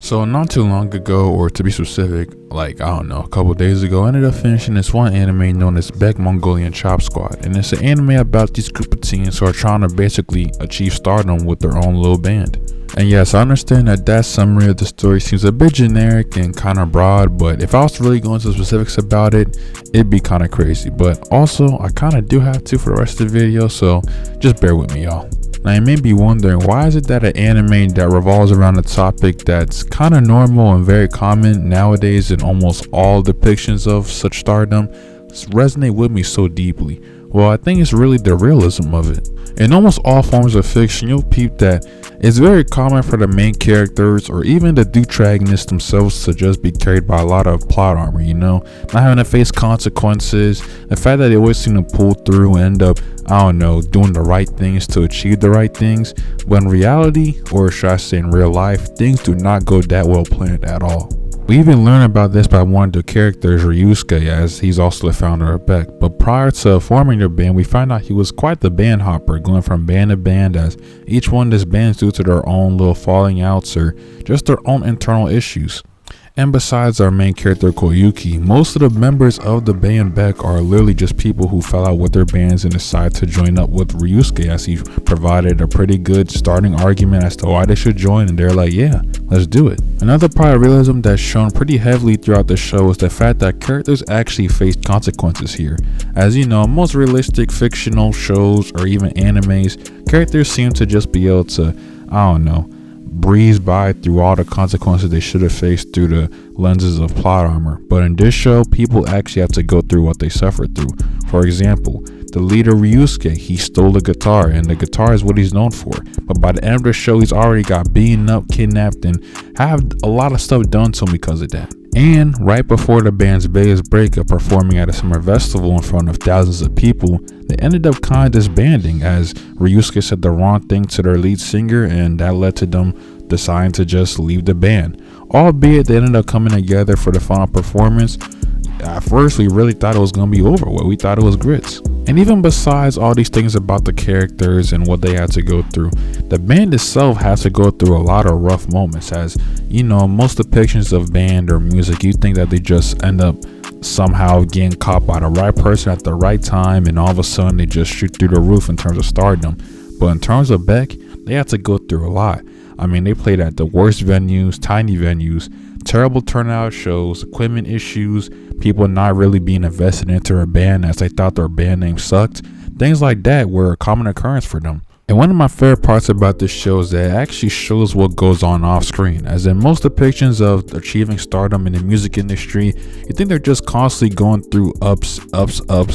So not too long ago, or to be specific, like I don't know, a couple days ago, I ended up finishing this one anime known as Beck Mongolian Chop Squad, and it's an anime about these group of teens who are trying to basically achieve stardom with their own little band. And yes, I understand that summary of the story seems a bit generic and kind of broad, but if I was to really go into specifics about it, it'd be kind of crazy. But also, I kind of do have to for the rest of the video, so just bear with me, y'all. Now you may be wondering, why is it that an anime that revolves around a topic that's kind of normal and very common nowadays in almost all depictions of such stardom resonate with me so deeply? Well, I think it's really the realism of it. In almost all forms of fiction, you'll peep that it's very common for the main characters or even the protagonists themselves to just be carried by a lot of plot armor, not having to face consequences, the fact that they always seem to pull through and end up, doing the right things to achieve the right things. But in reality, or should I say in real life, things do not go that well planned at all. We even learn about this by one of the characters, Ryusuke, as he's also the founder of Beck. But prior to forming their band, we find out he was quite the band hopper, going from band to band, as each one of these bands due to their own little falling outs or just their own internal issues. And besides our main character Koyuki, most of the members of the band Beck are literally just people who fell out with their bands and decided to join up with Ryusuke, as he provided a pretty good starting argument as to why they should join, and they're like, yeah, let's do it. Another part of realism that's shown pretty heavily throughout the show is the fact that characters actually face consequences here. As you know, most realistic fictional shows or even animes, characters seem to just be able to, breeze by through all the consequences they should have faced through the lenses of plot armor. But in this show, people actually have to go through what they suffered through. For example, the leader Ryusuke, he stole a guitar, and the guitar is what he's known for. But by the end of the show, he's already got beaten up, kidnapped, and have a lot of stuff done to him because of that. And right before the band's biggest breakup, performing at a summer festival in front of thousands of people, they ended up kind of disbanding, as Ryusuke said the wrong thing to their lead singer, and that led to them deciding to just leave the band. Albeit they ended up coming together for the final performance. At first, we really thought it was going to be over with. We thought it was grits. And even besides all these things about the characters and what they had to go through, the band itself has to go through a lot of rough moments. As most depictions of band or music, you think that they just end up somehow getting caught by the right person at the right time, and all of a sudden they just shoot through the roof in terms of stardom. But in terms of Beck, they had to go through a lot. They played at the worst venues, tiny venues, terrible turnout shows, equipment issues, people not really being invested into their band as they thought their band name sucked. Things like that were a common occurrence for them. And one of my favorite parts about this show is that it actually shows what goes on off screen. As in most depictions of achieving stardom in the music industry, you think they're just constantly going through ups,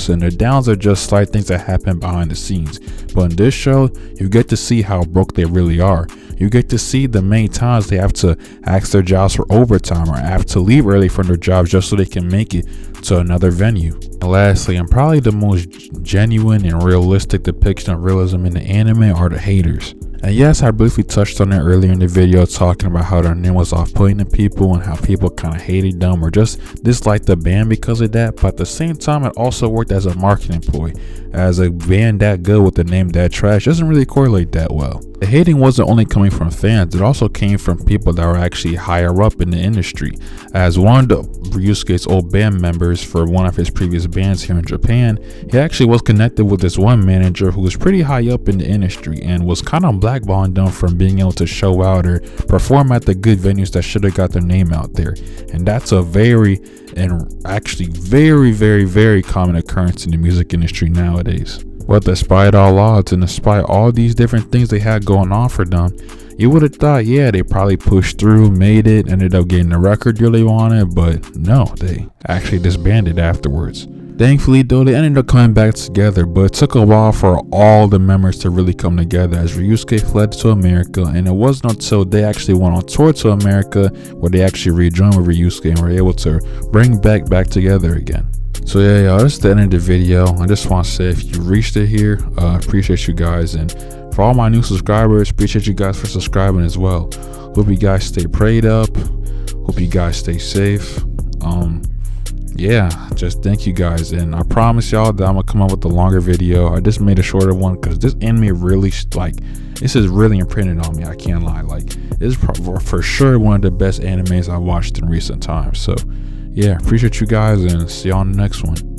and their downs are just slight things that happen behind the scenes. But in this show, you get to see how broke they really are. You get to see the many times they have to ask their jobs for overtime or have to leave early from their jobs just so they can make it to another venue. And lastly, and probably the most genuine and realistic depiction of realism in the anime are the haters. And yes, I briefly touched on it earlier in the video, talking about how their name was off-putting to people and how people kind of hated them or just disliked the band because of that. But at the same time, it also worked as a marketing ploy, as a band that good with the name that trash doesn't really correlate that well. The hating wasn't only coming from fans, it also came from people that were actually higher up in the industry. As one of the Ryusuke's old band members for one of his previous bands here in Japan, he actually was connected with this one manager who was pretty high up in the industry and was kind of blackballing them from being able to show out or perform at the good venues that should have got their name out there. And that's a very common occurrence in the music industry nowadays. But despite all odds and despite all these different things they had going on for them, you would have thought, yeah, they probably pushed through, made it, ended up getting the record deal they wanted, but no, they actually disbanded afterwards. Thankfully though, they ended up coming back together, but it took a while for all the members to really come together, as Ryusuke fled to America, and it wasn't until they actually went on tour to America where they actually rejoined with Ryusuke and were able to bring Beck back together again. So yeah, y'all, that's the end of the video. I just want to say, if you reached it here, appreciate you guys, and for all my new subscribers, appreciate you guys for subscribing as well. Hope you guys stay prayed up, hope you guys stay safe. Just thank you guys, and I promise y'all that I'm gonna come up with a longer video. I just made a shorter one because this anime really this is really imprinted on me. I can't lie. Like, this is for sure one of the best animes I watched in recent times. So yeah, appreciate you guys and see you on the next one.